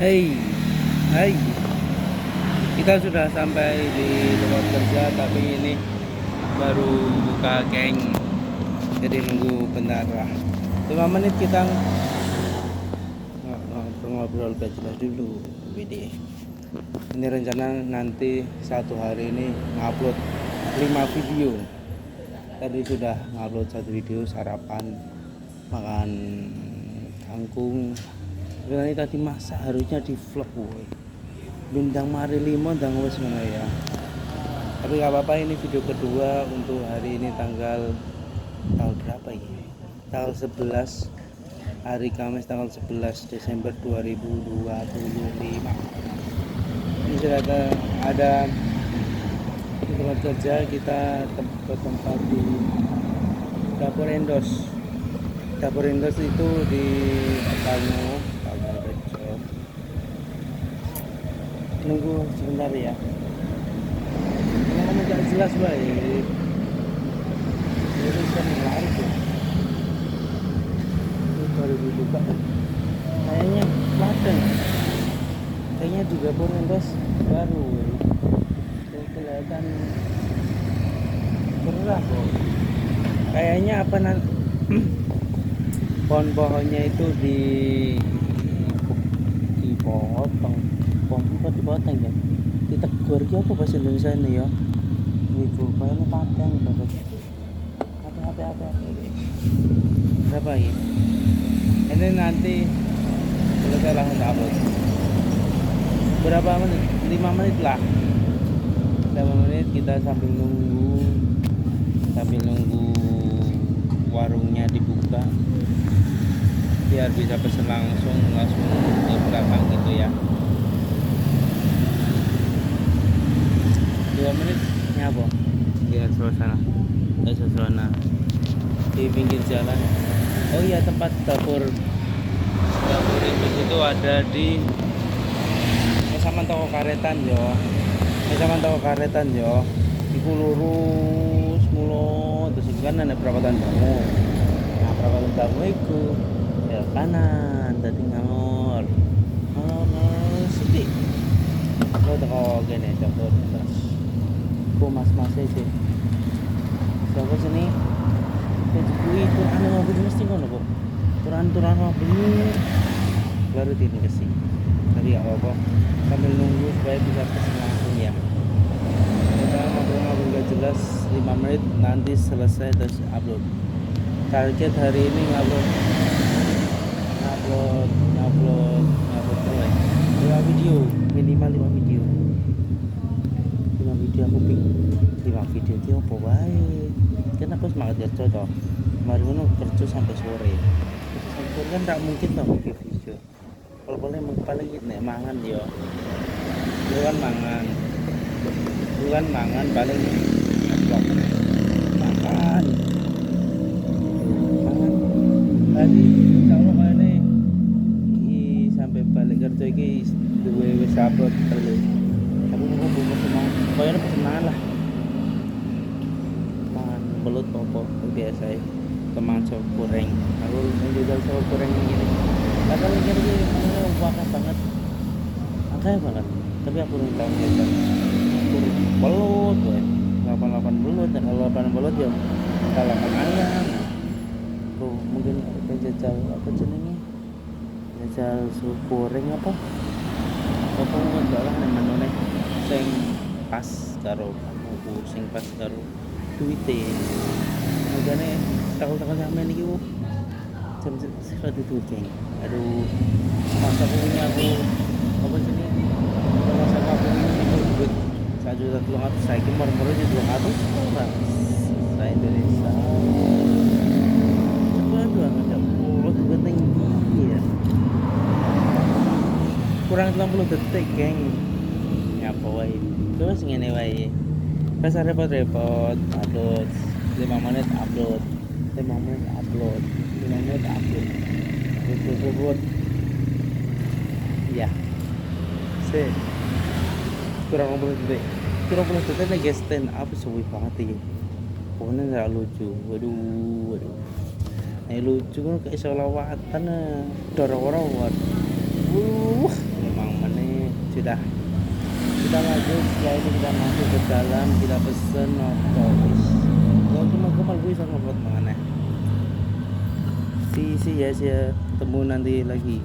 Hei, hai, kita sudah sampai di tempat kerja, tapi ini baru buka geng, jadi nunggu bentar lah. 5 menit kita ngobrol gak jelas dulu. Video ini rencana nanti satu hari ini ngupload 5 video. Tadi sudah ngupload 1 video sarapan makan kangkung. Ini tadi masak, harusnya di vlog woy. Bintang mari limo ndang wis ngono ya. Tapi gak apa-apa, ini video kedua untuk hari ini tanggal berapa ini? Tanggal 11 hari Kamis tanggal 11 Desember 2025. Ini sudah ada di tempat kerja kita ke tempat di Dapur Endos. Dapur Endos itu di Tango Rejo. Nunggu sebentar ya. Ngomong gak jelas baik. Ini kan lari tuh. Ini baru dibuka. Kayaknya Klaten. Kayaknya di Dapur Endos baru. Kelihatan cerah kok. Kayaknya apa nanti pohon-pohonnya itu dipotong. Pohon kok dipotong ya? Ditegur ki apa bahasa Indonesia ini ya? Itu kayaknya pateng banget. Apa berapa ini? Ini nanti selesai langsung upload. Berapa menit? 5 menit lah. 5 menit kita sambil nunggu warungnya dibuka biar bisa pesen langsung ke belakang gitu ya. 2 menit nyapa lihat suasana di pinggir jalan. Oh iya, tempat dapur itu ada di sama toko karetan yo. Iku lurus mulu terus kan ada perapatan tamu. Nah, perapatan tamu itu ya kanan tadi ngangor sedih. Kalau toko gini dapur terus ku mas sih. Siapa sini? Kejui turan mobil mesti ngono kok. Turan mobil baru ini kesini. Tapi gak apa-apa, sambil nunggu supaya bisa pesen langsung ya. Kita ngobrol gak jelas 5 menit, nanti selesai terus upload. Target hari ini upload terus 5 video, minimal 5 video. 5 video aku bingung 5 video itu apa baik. Kan aku semangat kerja toh. Kemarin aku kerja sampai sore. Sampai sore kan tak mungkin toh bikin video. Kalau boleh paling nek mangan yo. Bukan mangan paling vlog. Makan. Tadi insyaallah kayaknya sampai balik kerja iki duwe wis upload telu. Aku mau pesen koyo pesenan lah. Mangan belut apa biasa teman sop goreng. Aku menjual sop goreng ini. Padahal ini wakah banget. Angkanya banget. Tapi aku belum tahu ya. Belut gue. 88 belut, dan kalau 8 belut ya kalau ayam. Tuh mungkin kita jajal apa jenenge? Jajal sup goreng apa? Apa enggak lah menune sing pas karo aku sing pas karo duwite. Makane takut-takut sampean iki jam sekitar itu geng. Aduh, masa punya aku apa sini? Masa aku ini duit 1.300.000 saya kira murah-murah aja 200 orang. Saya Indonesia. Coba banget ya. Oh, juga tinggi ya. Kurang 60 detik, geng. Ya apa wae. Terus ngene wae. Rasa repot-repot upload 5 menit upload. 5 menit upload. Ya sih kurang 50 detik lagi stand up suwi banget ya. Pokoknya nggak lucu. Waduh lucu kan kayak selawatan dorong-dorong. kita maju, setelah itu kita masuk ke dalam, kita pesen noto. Kalau cuma kepal gue bisa ngopot mana si ya ketemu nanti lagi.